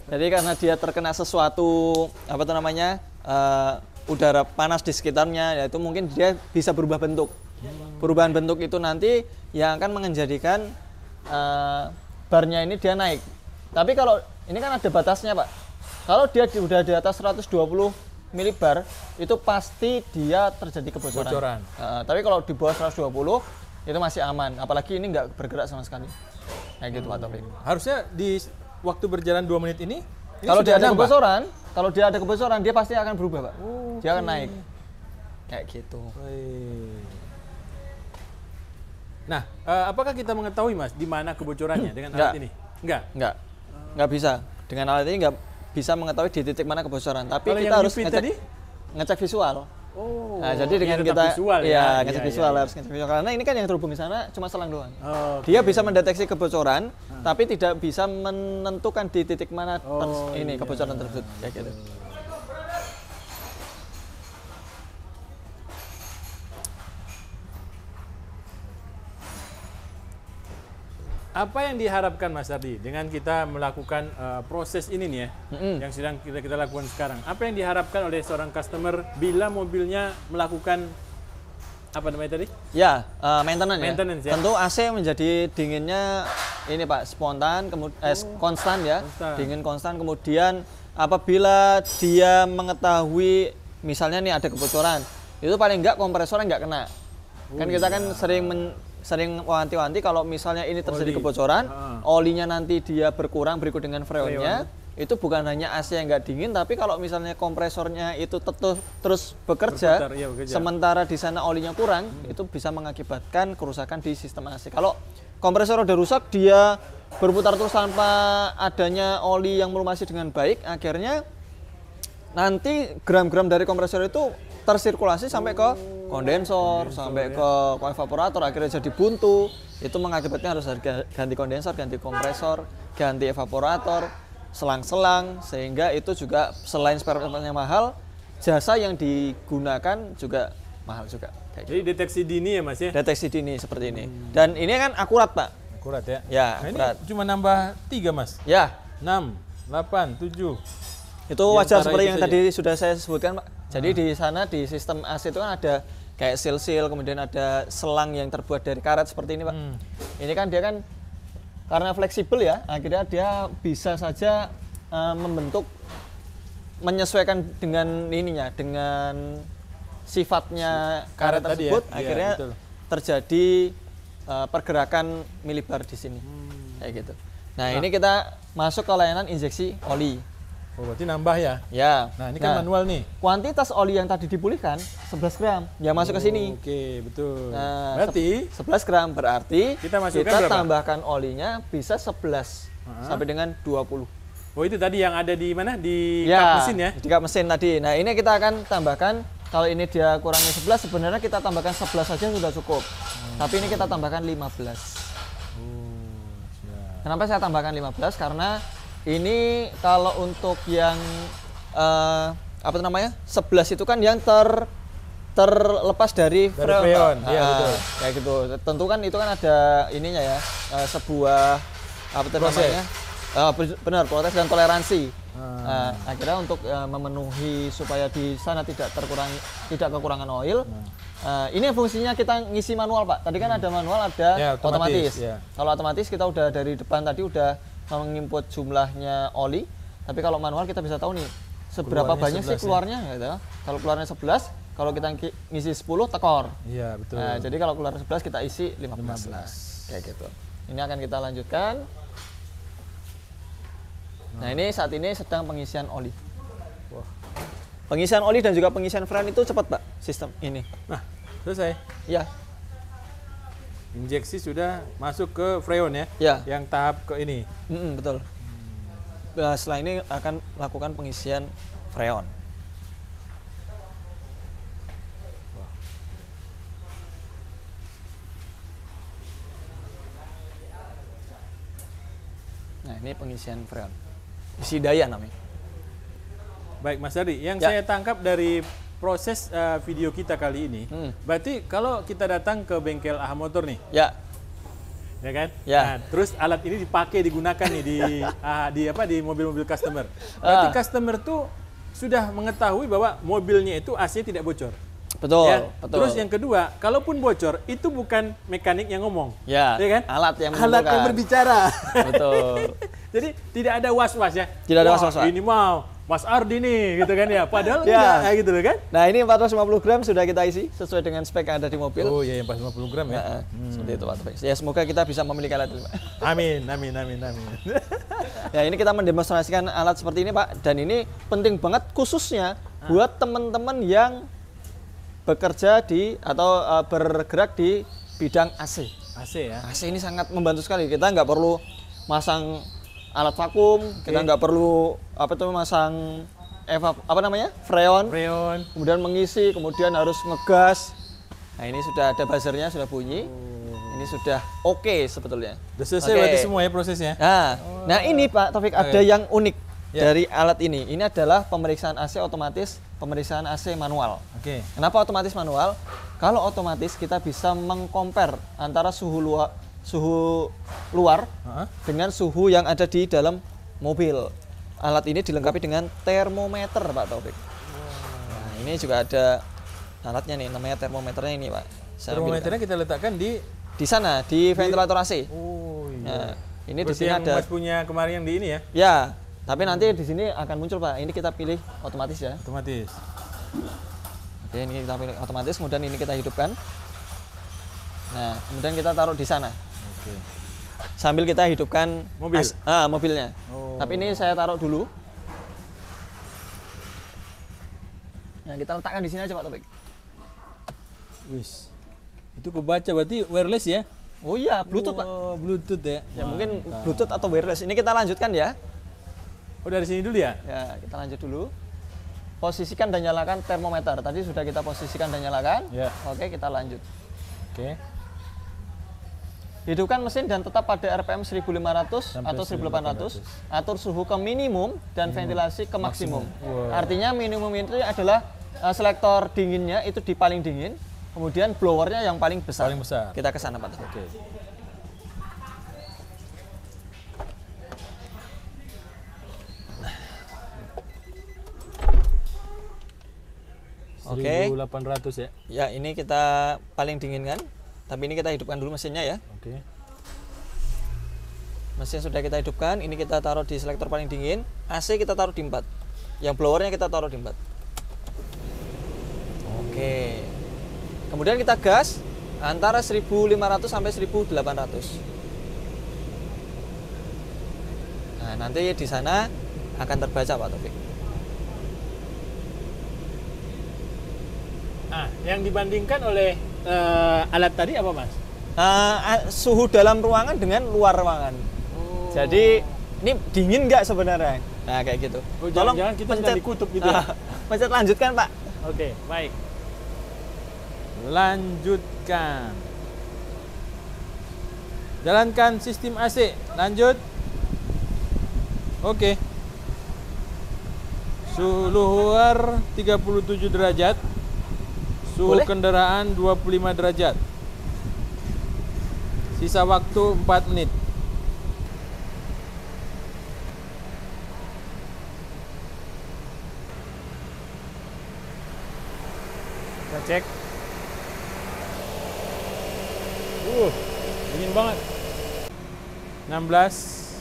Jadi karena dia terkena sesuatu apa itu namanya udara panas di sekitarnya, yaitu mungkin dia bisa berubah bentuk. Perubahan bentuk itu nanti yang akan menjadikan barnya ini dia naik. Tapi kalau ini kan ada batasnya Pak. Kalau dia udah di atas 120 milibar, itu pasti dia terjadi kebocoran. Tapi kalau di bawah 120 itu masih aman. Apalagi ini nggak bergerak sama sekali. Kayak gitu Pak Taufik. Harusnya di waktu berjalan 2 menit ini kalau dia ada kebocoran, dia pasti akan berubah Pak. Dia akan naik. Kayak gitu. Nah, apakah kita mengetahui Mas di mana kebocorannya dengan alat ini? Nggak bisa. Dengan alat ini nggak bisa mengetahui di titik mana kebocoran. Tapi kalau kita harus ngecek visual. Nah, jadi dengan kita visual, ngecek visual harus ngecek visual. Karena ini kan yang terhubung di sana cuma selang doang. Dia bisa mendeteksi kebocoran, tapi tidak bisa menentukan di titik mana kebocoran tersebut. Kayak gitu. Apa yang diharapkan Mas Ardi dengan kita melakukan proses ini nih ya, yang sedang kita lakukan sekarang? Apa yang diharapkan oleh seorang customer bila mobilnya melakukan apa namanya tadi? Ya, maintenance ya. Ya. Tentu AC menjadi dinginnya ini Pak, spontan, konstan ya, dingin konstan. Kemudian apabila dia mengetahui misalnya nih ada kebocoran, itu paling enggak kompresornya nggak kena. Kan kita kan sering wanti-wanti kalau misalnya ini terjadi kebocoran, olinya nanti dia berkurang berikut dengan freonnya, itu bukan hanya AC yang nggak dingin, tapi kalau misalnya kompresornya itu terus bekerja, sementara di sana olinya kurang, itu bisa mengakibatkan kerusakan di sistem AC. Kalau kompresor udah rusak, dia berputar terus tanpa adanya oli yang melumasi dengan baik, akhirnya nanti gram-gram dari kompresor itu tersirkulasi sampai ke kondensor, sampai ke evaporator, akhirnya jadi buntu. Itu mengakibatkan harus ganti kondensor, ganti kompresor, ganti evaporator, selang-selang, sehingga itu juga selain spare part-nya mahal, jasa yang digunakan juga mahal juga. Jadi deteksi dini ya Mas ya? Deteksi dini seperti ini. Dan ini kan akurat Pak. Akurat ya? Ya, nah, akurat. Ini cuma nambah 3 Mas? Ya. 6, 8, 7. Itu wajar seperti yang tadi sudah saya sebutkan Pak. Jadi di sana di sistem AC itu kan ada kayak seal-seal, kemudian ada selang yang terbuat dari karet seperti ini Pak. Ini kan dia kan karena fleksibel ya, akhirnya dia bisa saja membentuk, menyesuaikan dengan ininya, dengan sifatnya karet tersebut, akhirnya terjadi pergerakan milibar di sini, kayak gitu. Nah ini kita masuk ke layanan injeksi oli. Oh, berarti nambah ya? Ya. Nah, ini kan manual nih. Kuantitas oli yang tadi dipulihkan 11 gram yang masuk ke sini. Oke, betul. Nah, berarti 11 gram berarti kita berapa? Tambahkan olinya bisa 11 sampai dengan 20. Oh, itu tadi yang ada di mana? Di kap mesin ya? Di kap mesin tadi. Nah, ini kita akan tambahkan, kalau ini dia kurangi 11, sebenarnya kita tambahkan 11 saja sudah cukup. Tapi ini kita tambahkan 15. Kenapa saya tambahkan 15? Karena ini kalau untuk yang 11 itu kan yang terlepas dari freon. Iya, betul. Kayak gitu. Tentu kan itu kan ada ininya ya, sebuah namanya? Benar, protes dan toleransi. Akhirnya untuk memenuhi supaya di sana tidak kekurangan oil. Ini fungsinya kita ngisi manual Pak. Tadi kan ada manual, ada otomatis. Ya. Kalau otomatis kita udah dari depan tadi udah menginput jumlahnya oli, tapi kalau manual kita bisa tahu nih seberapa banyak sih keluarnya gitu. Kalau keluarnya 11, kalau kita ngisi 10 tekor. Iya, betul. Nah, jadi kalau keluar 11 kita isi 15. Kayak gitu. Ini akan kita lanjutkan. Nah, ini saat ini sedang pengisian oli. Pengisian oli dan juga pengisian freon itu cepat, Pak, sistem ini. Nah, selesai. Ya. Injeksi sudah masuk ke freon ya? Ya. Yang tahap ke ini? Betul. Nah, setelah ini akan lakukan pengisian freon. Nah, ini pengisian freon. Isi daya namanya. Baik Mas Ardi, yang saya tangkap dari proses video kita kali ini, berarti kalau kita datang ke bengkel AHA Motor nih, ya kan? Ya. Nah, terus alat ini digunakan nih di mobil-mobil customer. Berarti customer tuh sudah mengetahui bahwa mobilnya itu AC tidak bocor. Betul, Ya. betul. Terus yang kedua, kalaupun bocor, itu bukan mekanik yang ngomong. Ya, kan? alat yang Alat yang menentukan. berbicara. Betul. Jadi tidak ada was-was ya. Tidak ada Wah, was-was, Pak. ini mau Mas Ardi nih, gitu kan ya. Padahal Ya. enggak, ya gitu loh kan. Nah, ini 450 gram sudah kita isi sesuai dengan spek yang ada di mobil. Oh iya, yang pas 50 gram ya. Nah, seperti itu Pak Taufik. Ya, semoga kita bisa memiliki alat ini, Pak. Amin, amin, amin, amin. Ya, ini kita mendemonstrasikan alat seperti ini, Pak. Dan ini penting banget khususnya buat teman-teman yang bekerja di atau bergerak di bidang AC. AC ya. AC ini sangat membantu sekali. Kita nggak perlu masang alat vakum, kita nggak perlu masang freon, kemudian mengisi, kemudian harus ngegas. Nah, ini sudah ada buzzernya, sudah bunyi. Ini sudah oke sebetulnya. Udah selesai Oke. berarti semua ya prosesnya. Nah, ini Pak Taufik ada yang unik Ya. dari alat ini. Ini adalah pemeriksaan AC otomatis, pemeriksaan AC manual. Oke. Kenapa otomatis manual? Kalau otomatis kita bisa mengcompare antara suhu luar dengan suhu yang ada di dalam mobil. Alat ini dilengkapi dengan termometer, Pak Taufik. Nah, ini juga ada alatnya nih, namanya termometernya ini, Pak. Termometernya kita letakkan di sana, di ventilator AC. Oh iya. Nah, ini di Seperti sini yang ada. Mas punya kemarin yang di ini ya, Ya, tapi nanti di sini akan muncul, Pak. Ini kita pilih otomatis ya. otomatis. Oke, ini kita pilih otomatis, kemudian ini kita hidupkan. Nah, kemudian kita taruh di sana. Oke. Sambil kita hidupkan Mobil? mobilnya. Oh. Tapi ini saya taruh dulu. Nah, kita letakkan di sini aja, Pak Taufik. Wis. Itu kebaca berarti wireless ya? Oh iya, Bluetooth, Pak. Oh, Bluetooth ya. Ya, mungkin Bluetooth atau wireless. Ini kita lanjutkan ya. Oh, dari sini dulu ya? Ya, kita lanjut dulu. Posisikan dan nyalakan termometer. Tadi sudah kita posisikan dan nyalakan. Ya. Oke, kita lanjut. Oke. Hidupkan mesin dan tetap pada RPM 1500 Sampai atau 1800. Atur suhu ke minimum dan ventilasi ke maksimum. Wow. Artinya minimum itu adalah selektor dinginnya itu di paling dingin, kemudian blowernya yang paling besar. Paling besar. Kita ke sana, Pak. Oke. Oke. 1800 ya. Ya, ini kita paling dinginkan. Tapi ini kita hidupkan dulu mesinnya ya. Oke. Mesin sudah kita hidupkan, ini kita taruh di selektor paling dingin. AC kita taruh di 4. Yang blowernya kita taruh di 4. Oke. Kemudian kita gas antara 1500 sampai 1800. Nah, nanti di sana akan terbaca, Pak Taufik. Ah, yang dibandingkan oleh alat tadi apa, Mas? Suhu dalam ruangan dengan luar ruangan. Oh. Jadi ini dingin nggak sebenarnya? Nah, kayak gitu. Oh, jangan-jangan kita sedang dikutuk gitu ya? Pencet lanjutkan, Pak. Oke, baik. Lanjutkan. Jalankan sistem AC. Lanjut. Oke. Suhu luar 37 derajat. Suhu Boleh? kendaraan 25 derajat. Sisa waktu 4 menit. Kita cek. Dingin banget. 16.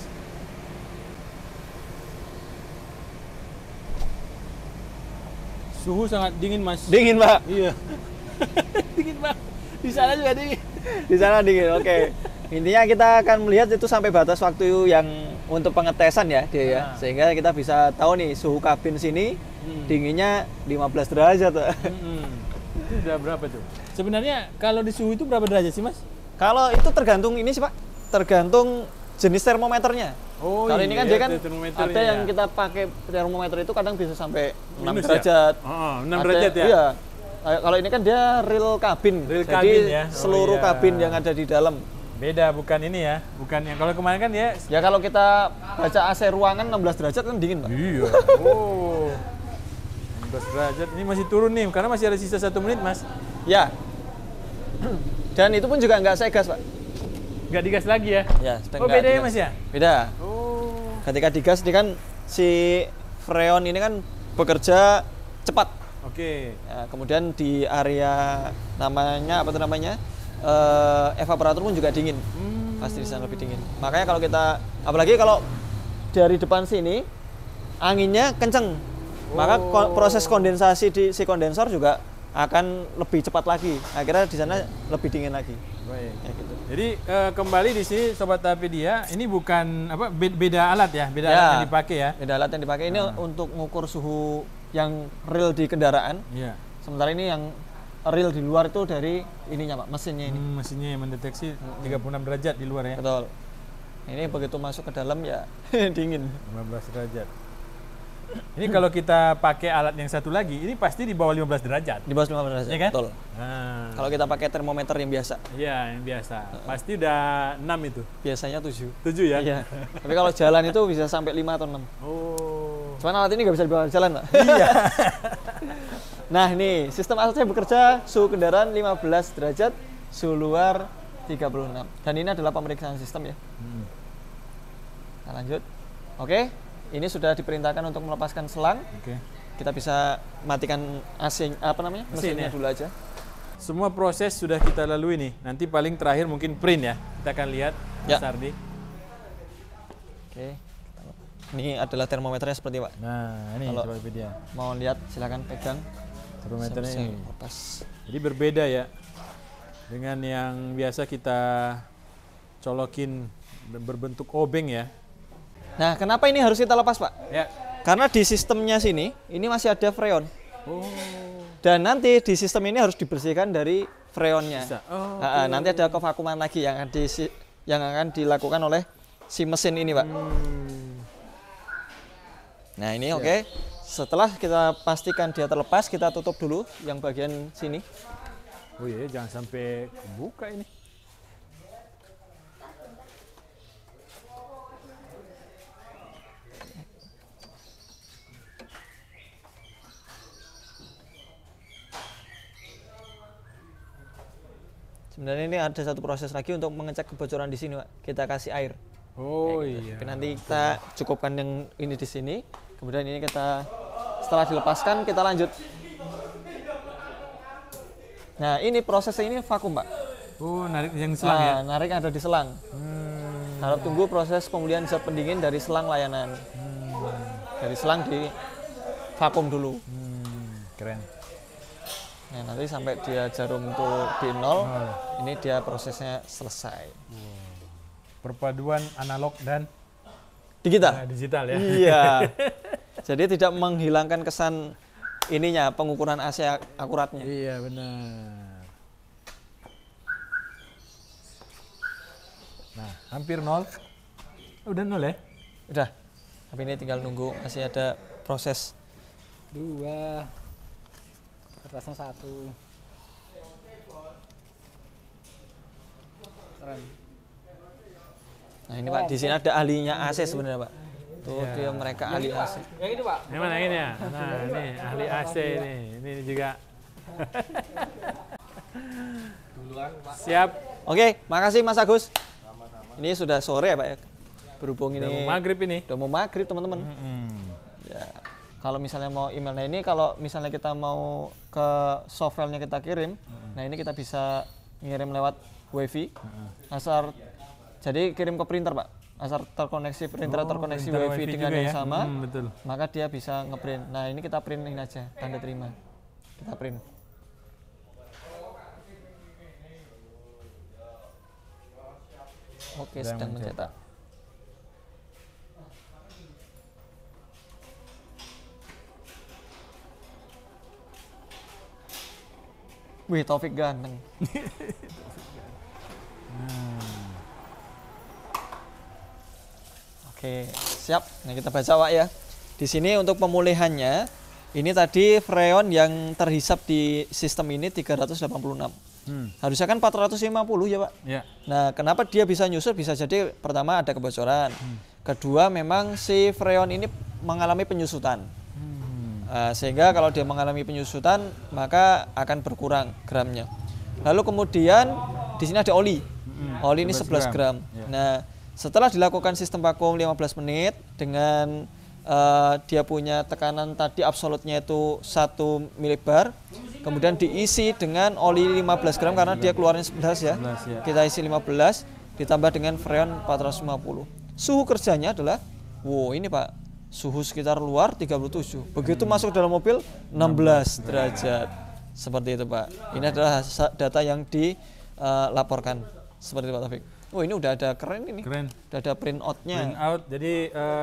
Suhu sangat dingin, Mas. Dingin, Pak. Iya. Dingin banget. Di sana juga dingin. Di sana dingin. Oke. Intinya kita akan melihat itu sampai batas waktu yang untuk pengetesan ya, dia ya. Sehingga kita bisa tahu nih suhu kabin sini dinginnya 15 derajat. Itu udah berapa tuh? Sebenarnya kalau di suhu itu berapa derajat sih, Mas? Kalau itu tergantung ini sih, Pak. Tergantung jenis termometernya. Oh, kalau ini kan iya, dia kan termometernya ada yang ya. kita pakai termometer itu kadang bisa sampai 6 Minus ya? derajat. Oh, 6 Ada- derajat ya? Iya. Kalau ini kan dia real kabin. Real Jadi kabin ya? Oh, seluruh iya. kabin yang ada di dalam. Beda, bukan ini ya. Bukan yang kalau kemarin kan ya. Ya kalau kita baca AC ruangan 16 derajat kan dingin, Pak. Iya. Oh. 16 derajat. Ini masih turun nih karena masih ada sisa 1 menit, Mas. Ya. Dan itu pun juga nggak saya gas, Pak. Nggak digas lagi ya? Ya, sedang Oh, nggak beda ya, digas. Mas ya? Beda. Oh. Ketika digas ini kan si freon ini kan bekerja cepat. Oke. Nah, kemudian di area namanya apa tuh namanya evaporator pun juga dingin. Pasti di sana lebih dingin. Makanya kalau kita, apalagi kalau dari depan sini anginnya kenceng, maka proses kondensasi di si kondensor juga akan lebih cepat lagi. Akhirnya di sana lebih dingin lagi. Baik. Ya, gitu. Jadi kembali di sini Sobat Hapedia, ini bukan apa beda alat ya, beda Ya, alat yang dipakai ya. Beda alat yang dipakai ini untuk mengukur suhu yang real di kendaraan. Iya. Sementara ini yang real di luar itu dari ininya Pak, mesinnya ini. Mesinnya yang mendeteksi 36 derajat di luar ya. Betul. Ini begitu masuk ke dalam ya dingin. 15 derajat. Ini kalau kita pakai alat yang satu lagi, ini pasti di bawah 15 derajat. Di bawah 15 derajat. Iya kan? Betul. Nah, Kalau kita pakai termometer yang biasa, iya yang biasa. Pasti udah 6 itu. biasanya 7. 7 ya? Iya. Tapi kalau jalan itu bisa sampai 5 atau 6. Oh. Cuman alat ini nggak bisa dibawa jalan, Pak. Iya. Nah, ini sistem alatnya bekerja suhu kendaraan 15 derajat, suhu luar 36. Dan ini adalah pemeriksaan sistem ya. Kita lanjut. Oke, ini sudah diperintahkan untuk melepaskan selang. Oke. Kita bisa matikan AC apa namanya? Mesinnya ya? dulu aja. Semua proses sudah kita lalui nih. Nanti paling terakhir mungkin print ya. Kita akan lihat Ya. Mas Ardi. Oke. Ini adalah termometernya seperti Pak. Nah, ini Kalau- Sobat Hapedia. Mau lihat silakan pegang. Termometernya Saya ini. lepas. Jadi berbeda ya dengan yang biasa kita colokin berbentuk obeng ya. Nah, kenapa ini harus kita lepas, Pak? Ya. Karena di sistemnya sini, ini masih ada freon. Oh. Dan nanti di sistem ini harus dibersihkan dari freonnya. Bisa. Oh, Nah, nanti ada kevakuman lagi yang akan dilakukan oleh si mesin ini, Pak. Nah, ini oke. Setelah kita pastikan dia terlepas, kita tutup dulu yang bagian sini. Oh iya, jangan sampai kebuka ini. Sebenarnya ini ada satu proses lagi untuk mengecek kebocoran di sini, Pak. Kita kasih air. Oh Gitu. iya. Tapi nanti kita cukupkan yang ini di sini. Kemudian ini kita setelah dilepaskan kita lanjut. Nah, ini prosesnya ini vakum, Pak. Oh, narik yang selang ya. Narik ada di selang. Harap tunggu proses pemulihan zat pendingin dari selang layanan. Dari selang di vakum dulu. Keren. Nah, nanti sampai dia jarum tuh di nol, ini dia prosesnya selesai. Perpaduan analog dan Digital. digital ya. Iya. Jadi tidak menghilangkan kesan ininya pengukuran AC akuratnya. Iya benar. Nah, hampir nol. Udah nol ya? Udah. Tapi ini tinggal nunggu masih ada proses. 2, kertasnya 1. Keren. Nah, ini Pak, di sini ada ahlinya AC sebenarnya, Pak. Tuh dia mereka ahli AC. Yang itu Pak. Yang mana ini ya? Nah, ini ahli AC ini. Ini juga. Duluan Pak. Siap. Oke, makasih Mas Agus. Ini sudah sore ya, Pak ya. Berhubung Udah ini mau maghrib ini. udah mau maghrib, teman-teman. Ya. Kalau misalnya mau email, nah ini kalau misalnya kita mau ke softwarenya kita kirim, nah ini kita bisa ngirim lewat WiFi. Asal jadi kirim ke printer, Pak. Asal terkoneksi printer terkoneksi printer WiFi WiFi dengan juga yang ya? sama, Betul. maka dia bisa ngeprint. Nah ini kita printin aja, tanda terima. Kita print. Oke, sedang mencetak. Wih, Taufik ganteng. Oke, siap. Nah, kita baca, Pak ya. Di sini untuk pemulihannya, ini tadi freon yang terhisap di sistem ini 386. Harusnya kan 450 ya, Pak. Ya. Nah, kenapa dia bisa nyusut? Bisa jadi pertama ada kebocoran. Kedua, memang si freon ini mengalami penyusutan. Sehingga kalau dia mengalami penyusutan, maka akan berkurang gramnya. Lalu kemudian di sini ada oli. Oli ini 11 gram. Ya. Nah, setelah dilakukan sistem vakum 15 menit dengan dia punya tekanan tadi absolutnya itu 1 milibar, kemudian diisi dengan oli 15 gram karena dia keluarin 11 ya. 11 ya. Kita isi 15 ditambah dengan freon 450. Suhu kerjanya adalah, wow ini Pak, suhu sekitar luar 37. Begitu masuk dalam mobil 16 derajat. Seperti itu Pak. Ini adalah data yang dilaporkan. Seperti itu Pak Taufik. Oh ini udah ada keren ini. Keren. Udah ada print out-nya. Print out. Jadi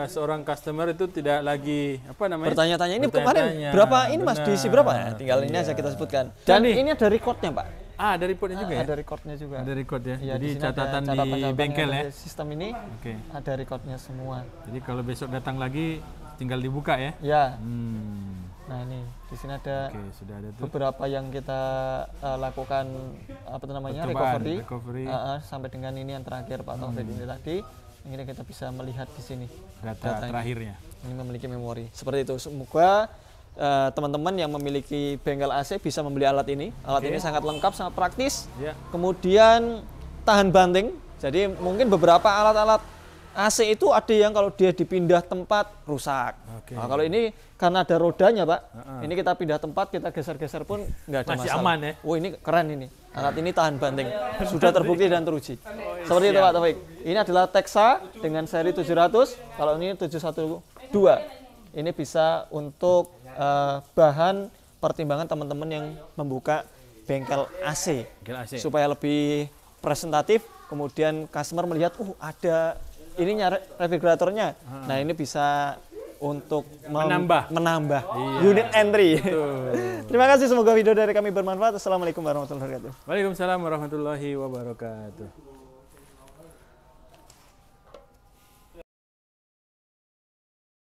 seorang customer itu tidak lagi apa namanya? Bertanya-tanya ini kemarin Bertanya-tanya. berapa ini Mas Benar. diisi berapa ya? Tinggal ini aja kita sebutkan. Dan Dan nih. ini ada recordnya Pak. Ada reportnya juga ya? Ada recordnya juga. Ada record ya. Iya, Jadi di sini ada catatan di catatan-catatan bengkel yang ya. ada di sistem ini Oke. ada recordnya semua. Jadi kalau besok datang lagi tinggal dibuka ya. Ya. Hmm. Nah ini di sini ada Oke, sudah ada tuh. beberapa yang kita lakukan apa itu namanya Percobaan, recovery. Sampai dengan ini yang terakhir Pak Taufik ini tadi. Ini kita bisa melihat di sini Data datanya. terakhirnya. Ini memiliki memori seperti itu. Semoga teman-teman yang memiliki bengkel AC bisa membeli alat ini. Alat ini sangat lengkap, sangat praktis. Ya. Kemudian tahan banting. Jadi mungkin beberapa alat-alat AC itu ada yang kalau dia dipindah tempat rusak. Oke. Nah, kalau ini karena ada rodanya Pak, ini kita pindah tempat, kita geser-geser pun nggak ada Masih masalah. aman ya? Oh ini keren ini. Alat ini tahan banting. Sudah terbukti dan teruji. Seperti itu Pak Taufik. Ini adalah Texa dengan seri 700. Kalau ini 712. Ini bisa untuk bahan pertimbangan teman-teman yang membuka bengkel AC. Bengkel AC. Supaya lebih presentatif. Kemudian customer melihat, ada ininya refrigeratornya. Nah ini bisa untuk menambah unit entry. Terima kasih, semoga video dari kami bermanfaat. Assalamualaikum warahmatullahi wabarakatuh. Waalaikumsalam warahmatullahi wabarakatuh.